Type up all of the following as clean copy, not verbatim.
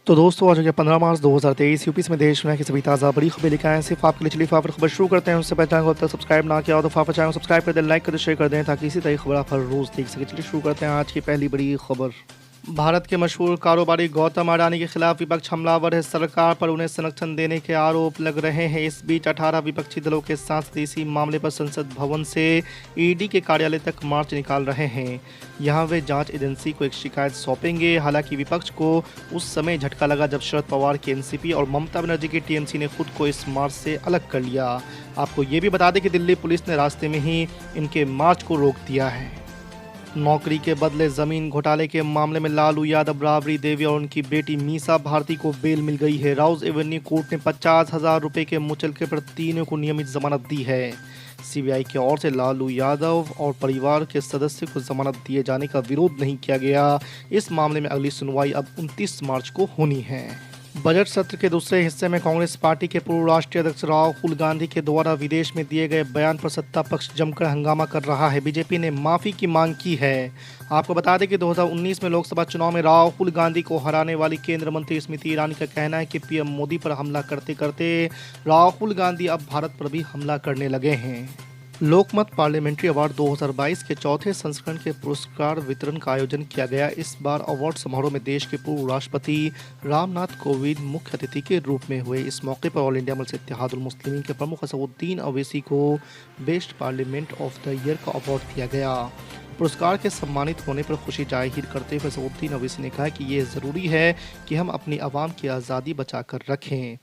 तो दोस्तों आज हो गया 15 मार्च 2023 यूपी में देश दुनिया की सभी ताज़ा बड़ी खबरें लेकर आए हैं सिर्फ आपके लिए। चलिए फटाफट खबर शुरू करते हैं। उससे पहले चैनल को अब तक सब्सक्राइब ना किया हो तो फटाफट चैनल को सब्सक्राइब कर दें, लाइक कर दें, शेयर कर दें ताकि इसी तरह खबर आप हर रोज़ देख सकें। चलिए शुरू करते हैं आज की पहली बड़ी खबर। भारत के मशहूर कारोबारी गौतम अडानी के खिलाफ विपक्ष हमलावर है। सरकार पर उन्हें संरक्षण देने के आरोप लग रहे हैं। इस बीच 18 विपक्षी दलों के सांसद इसी मामले पर संसद भवन से ईडी के कार्यालय तक मार्च निकाल रहे हैं। यहां वे जांच एजेंसी को एक शिकायत सौंपेंगे। हालांकि विपक्ष को उस समय झटका लगा जब शरद पवार की एनसीपी और ममता बनर्जी की टीएमसी ने खुद को इस मार्च से अलग कर लिया। आपको ये भी बता दें कि दिल्ली पुलिस ने रास्ते में ही इनके मार्च को रोक दिया है। नौकरी के बदले जमीन घोटाले के मामले में लालू यादव, राबड़ी देवी और उनकी बेटी मीसा भारती को बेल मिल गई है। राउज एवेन्यू कोर्ट ने 50,000 रुपये के मुचलके पर तीनों को नियमित जमानत दी है। सीबीआई की ओर से लालू यादव और परिवार के सदस्य को जमानत दिए जाने का विरोध नहीं किया गया। इस मामले में अगली सुनवाई अब 29 मार्च को होनी है। बजट सत्र के दूसरे हिस्से में कांग्रेस पार्टी के पूर्व राष्ट्रीय अध्यक्ष राहुल गांधी के द्वारा विदेश में दिए गए बयान पर सत्ता पक्ष जमकर हंगामा कर रहा है। बीजेपी ने माफी की मांग की है। आपको बता दें कि 2019 में लोकसभा चुनाव में राहुल गांधी को हराने वाली केंद्रीय मंत्री स्मृति ईरानी का कहना है कि पीएम मोदी पर हमला करते करते राहुल गांधी अब भारत पर भी हमला करने लगे हैं। लोकमत पार्लियामेंट्री अवार्ड 2022 के चौथे संस्करण के पुरस्कार वितरण का आयोजन किया गया। इस बार अवार्ड समारोह में देश के पूर्व राष्ट्रपति रामनाथ कोविंद मुख्य अतिथि के रूप में हुए। इस मौके पर ऑल इंडिया मजलिस इत्तेहादुल मुस्लिमीन के प्रमुख असदुद्दीन अवैसी को best parliament of the year का अवार्ड दिया गया। पुरस्कार के सम्मानित होने पर खुशी जाहिर करते हुए असदुद्दीन अवैसी ने कहा कि ये ज़रूरी है कि हम अपनी आवाम की आज़ादी बचाकर रखें।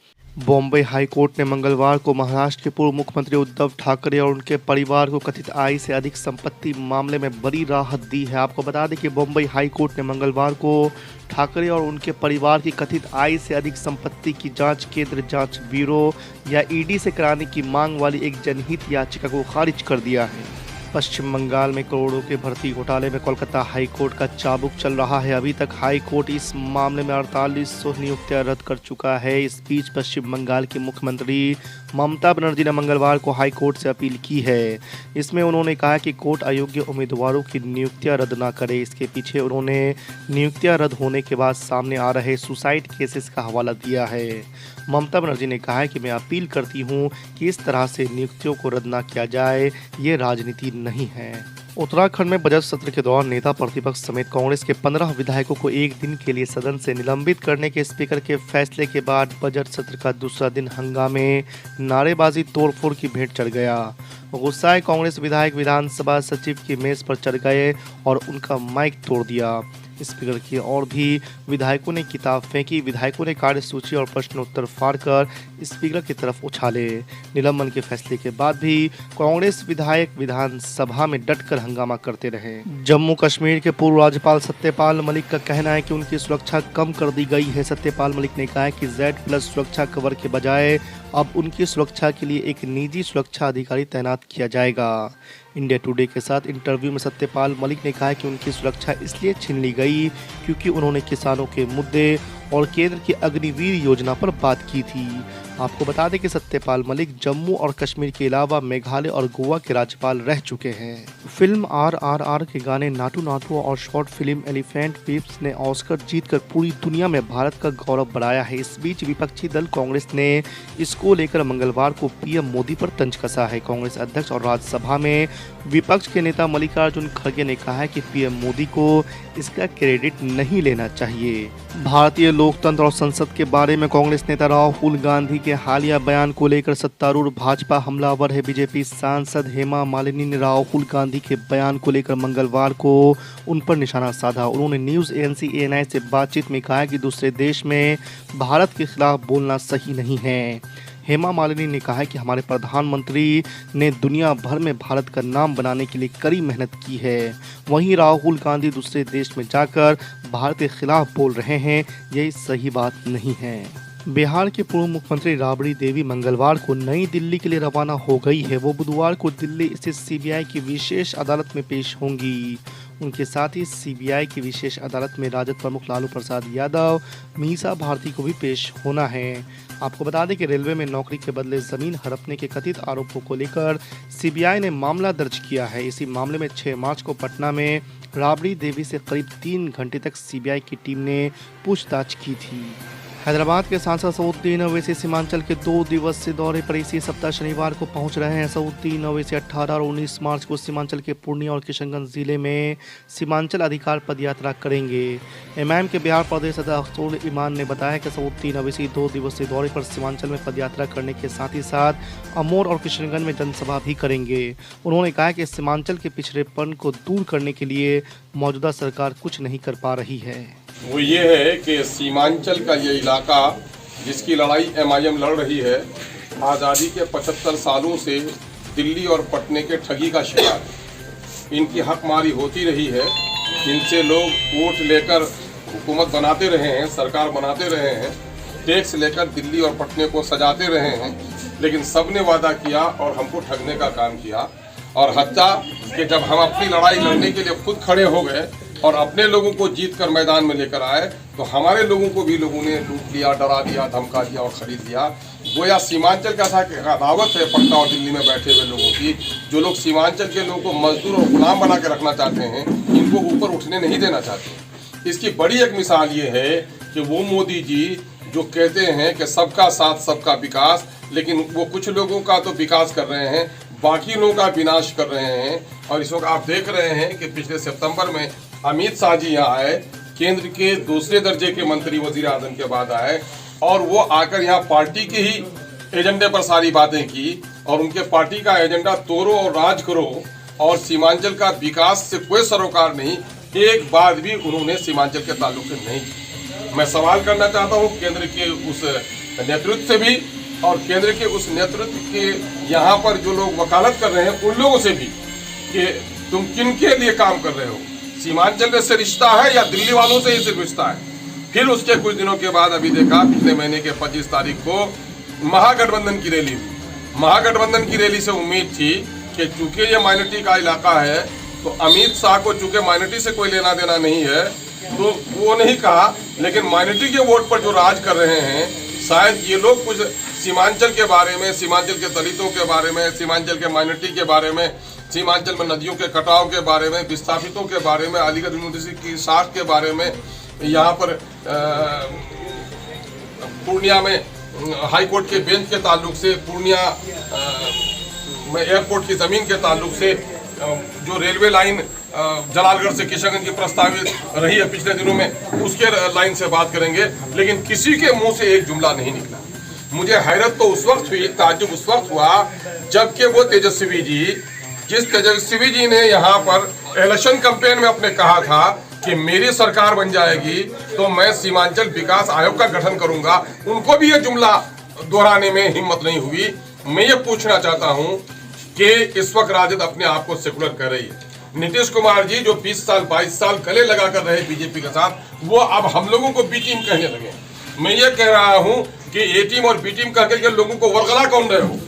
बॉम्बे हाई कोर्ट ने मंगलवार को महाराष्ट्र के पूर्व मुख्यमंत्री उद्धव ठाकरे और उनके परिवार को कथित आय से अधिक संपत्ति मामले में बड़ी राहत दी है। आपको बता दें कि बॉम्बे हाई कोर्ट ने मंगलवार को ठाकरे और उनके परिवार की कथित आय से अधिक संपत्ति की जांच केंद्र जांच ब्यूरो या ईडी से कराने की मांग वाली एक जनहित याचिका को खारिज कर दिया है। पश्चिम बंगाल में करोड़ों के भर्ती घोटाले में कोलकाता हाई कोर्ट का चाबुक चल रहा है। अभी तक हाई कोर्ट इस मामले में 4800 नियुक्तियां रद्द कर चुका है। इस बीच पश्चिम बंगाल की मुख्यमंत्री ममता बनर्जी ने मंगलवार को हाई कोर्ट से अपील की है। इसमें उन्होंने कहा कि कोर्ट अयोग्य उम्मीदवारों की नियुक्तियां रद्द ना करे। इसके पीछे उन्होंने नियुक्तियां रद्द होने के बाद सामने आ रहे सुसाइड केसेस का हवाला दिया है। ममता बनर्जी ने कहा है कि मैं अपील करती हूं कि इस तरह से नियुक्तियों को रद्द ना किया जाए, ये राजनीति नहीं है। उत्तराखंड में बजट सत्र के दौरान नेता प्रतिपक्ष समेत कांग्रेस के 15 विधायकों को एक दिन के लिए सदन से निलंबित करने के स्पीकर के फैसले के बाद बजट सत्र का दूसरा दिन हंगामे, नारेबाजी, तोड़फोड़ की भेंट चढ़ गया। गुस्साए कांग्रेस विधायक विधानसभा सचिव की मेज पर चढ़ गए और उनका माइक तोड़ दिया। स्पीकर की ओर भी विधायकों ने किताब फेंकी। विधायकों ने कार्यसूची और प्रश्न उत्तर फाड़कर स्पीकर की तरफ उछाले। निलंबन के फैसले के बाद भी कांग्रेस विधायक विधानसभा में डटकर हंगामा करते रहे। जम्मू कश्मीर के पूर्व राज्यपाल सत्यपाल मलिक का कहना है कि उनकी सुरक्षा कम कर दी गई है। सत्यपाल मलिक ने कहा है कि Z+ सुरक्षा कवर के बजाय अब उनकी सुरक्षा के लिए एक निजी सुरक्षा अधिकारी तैनात किया जाएगा। इंडिया टुडे के साथ इंटरव्यू में सत्यपाल मलिक ने कहा कि उनकी सुरक्षा इसलिए छीन ली गई क्योंकि उन्होंने किसानों के मुद्दे और केंद्र की अग्निवीर योजना पर बात की थी। आपको बता दें कि सत्यपाल मलिक जम्मू और कश्मीर के अलावा मेघालय और गोवा के राज्यपाल रह चुके हैं। फिल्म RRR के गाने नाटू नाटू और शॉर्ट फिल्म एलिफेंट विप्स ने ऑस्कर जीतकर पूरी दुनिया में भारत का गौरव बढ़ाया है। इस बीच विपक्षी दल कांग्रेस ने इसको लेकर मंगलवार को पीएम मोदी पर तंज कसा है। कांग्रेस अध्यक्ष और राज्यसभा में विपक्ष के नेता मल्लिकार्जुन खड़गे ने कहा है कि पीएम मोदी को इसका क्रेडिट नहीं लेना चाहिए। भारतीय लोकतंत्र और संसद के बारे में कांग्रेस नेता राहुल गांधी के हालिया बयान को लेकर सत्तारूढ़ भाजपा हमलावर है। बीजेपी सांसद हेमा मालिनी ने राहुल गांधी के बयान को लेकर मंगलवार को उन पर निशाना साधा। उन्होंने न्यूज़ एजेंसी ANI से बातचीत में कहा कि दूसरे देश में भारत के खिलाफ बोलना सही नहीं है। हेमा मालिनी ने कहा कि हमारे प्रधानमंत्री ने दुनिया भर में भारत का नाम बनाने के लिए कड़ी मेहनत की है। वहीं राहुल गांधी दूसरे देश में जाकर भारत के खिलाफ बोल रहे हैं, यही सही बात नहीं है। बिहार के पूर्व मुख्यमंत्री राबड़ी देवी मंगलवार को नई दिल्ली के लिए रवाना हो गई है। वो बुधवार को दिल्ली स्थित CBI की विशेष अदालत में पेश होंगी। उनके साथ ही CBI की विशेष अदालत में राजद प्रमुख लालू प्रसाद यादव, मीसा भारती को भी पेश होना है। आपको बता दें कि रेलवे में नौकरी के बदले जमीन हड़पने के कथित आरोपों को लेकर CBI ने मामला दर्ज किया है। इसी मामले में 6 मार्च को पटना में राबड़ी देवी से करीब 3 घंटे तक CBI की टीम ने पूछताछ की थी। हैदराबाद के सांसद सऊद्दीन ओवैसी सीमांचल के 2 दिवसीय दौरे पर इसी सप्ताह शनिवार को पहुंच रहे हैं। सऊद्दीन ओवैसी 18 और 19 मार्च को सीमांचल के पूर्णिया और किशनगंज जिले में सीमांचल अधिकार पदयात्रा करेंगे। एमआईएम के बिहार प्रदेश अध्यक्ष अब्दुल ईमान ने बताया कि सऊद्दीन ओवैसी 2 दिवसीय दौरे पर सीमांचल में पदयात्रा करने के साथ ही साथ अमोर और किशनगंज में जनसभा भी करेंगे। उन्होंने कहा कि सीमांचल के पिछड़ेपन को दूर करने के लिए मौजूदा सरकार कुछ नहीं कर पा रही है। वो ये है कि सीमांचल का ये इलाका जिसकी लड़ाई एमआईएम लड़ रही है, आज़ादी के 75 सालों से दिल्ली और पटने के ठगी का शिकार है। इनकी हकमारी होती रही है, इनसे लोग वोट लेकर हुकूमत बनाते रहे हैं, सरकार बनाते रहे हैं, टैक्स लेकर दिल्ली और पटने को सजाते रहे हैं, लेकिन सब ने वादा किया और हमको ठगने का काम किया। और हत्या कि जब हम अपनी लड़ाई लड़ने के लिए खुद खड़े हो गए और अपने लोगों को जीत कर मैदान में लेकर आए, तो हमारे लोगों को भी लोगों ने लूट लिया, डरा दिया, धमका दिया और खरीद लिया। गोया सीमांचल का था कि अदावत है पटना और दिल्ली में बैठे हुए लोगों की। जो लोग सीमांचल के लोगों को मजदूर और गुलाम बना के रखना चाहते हैं, इनको ऊपर उठने नहीं देना चाहते। इसकी बड़ी एक मिसाल ये है कि वो मोदी जी जो कहते हैं कि सबका साथ सबका विकास, लेकिन वो कुछ लोगों का तो विकास कर रहे हैं, बाकी लोगों का विनाश कर रहे हैं। और इस वक्त आप देख रहे हैं कि पिछले सितंबर में अमित शाह जी यहाँ आए, केंद्र के दूसरे दर्जे के मंत्री वजीर आजम के बाद आए, और वो आकर यहाँ पार्टी के ही एजेंडे पर सारी बातें की। और उनके पार्टी का एजेंडा तोड़ो और राज करो, और सीमांचल का विकास से कोई सरोकार नहीं, एक बात भी उन्होंने सीमांचल के ताल्लुक से नहीं की। मैं सवाल करना चाहता हूँ केंद्र के उस नेतृत्व से भी, और केंद्र के उस नेतृत्व के यहाँ पर जो लोग वकालत कर रहे हैं उन लोगों से भी, कि तुम किन के लिए काम कर रहे हो। सीमांचल से रिश्ता है या दिल्ली वालों से ही सिर्फ रिश्ता है। फिर उसके कुछ दिनों के बाद अभी देखा पिछले महीने के 25 तारीख को महागठबंधन की रैली हुई। महागठबंधन की रैली से उम्मीद थी कि चूंकि ये माइनॉरिटी का इलाका है, तो अमित शाह को चूंकि माइनॉरिटी से कोई लेना देना नहीं है, तो वो नहीं कहा, लेकिन माइनॉरिटी के वोट पर जो राज कर रहे हैं, शायद ये लोग कुछ सीमांचल के बारे में, सीमांचल के दलितों के बारे में, सीमांचल के माइनॉरिटी के बारे में, सीमांचल में नदियों के कटाव के बारे में, विस्थापितों के बारे में, अलीगढ़ यूनिवर्सिटी की साख के बारे में, यहाँ पर पूर्णिया में हाई कोर्ट के बेंच के ताल्लुक से, पूर्णिया में एयरपोर्ट की ज़मीन के ताल्लुक से, जो रेलवे लाइन जलालगढ़ से किशनगंज की प्रस्तावित रही है पिछले दिनों में, उसके लाइन से बात करेंगे। लेकिन किसी के मुंह से एक जुमला नहीं निकला। मुझे हैरत तो उस वक्त हुई, ताज्जुब उस वक्त हुआ जबकि वो तेजस्वी जी, जिस तेजस्वी जी ने यहाँ पर इलेक्शन कैंपेन में अपने कहा था कि मेरी सरकार बन जाएगी तो मैं सीमांचल विकास आयोग का गठन करूंगा, उनको भी ये जुमला दोहराने में हिम्मत नहीं हुई। मैं ये पूछना चाहता हूँ कि इस वक्त राजद अपने आप को सेकुलर कर रही है। नीतीश कुमार जी जो 20 साल 22 साल गले लगा कर रहे बीजेपी के साथ, वो अब हम लोगों को बी टीम कहने लगे। मैं ये कह रहा हूँ कि ए टीम और बी टीम कह के लोगों को वरगला कौन रहे हो।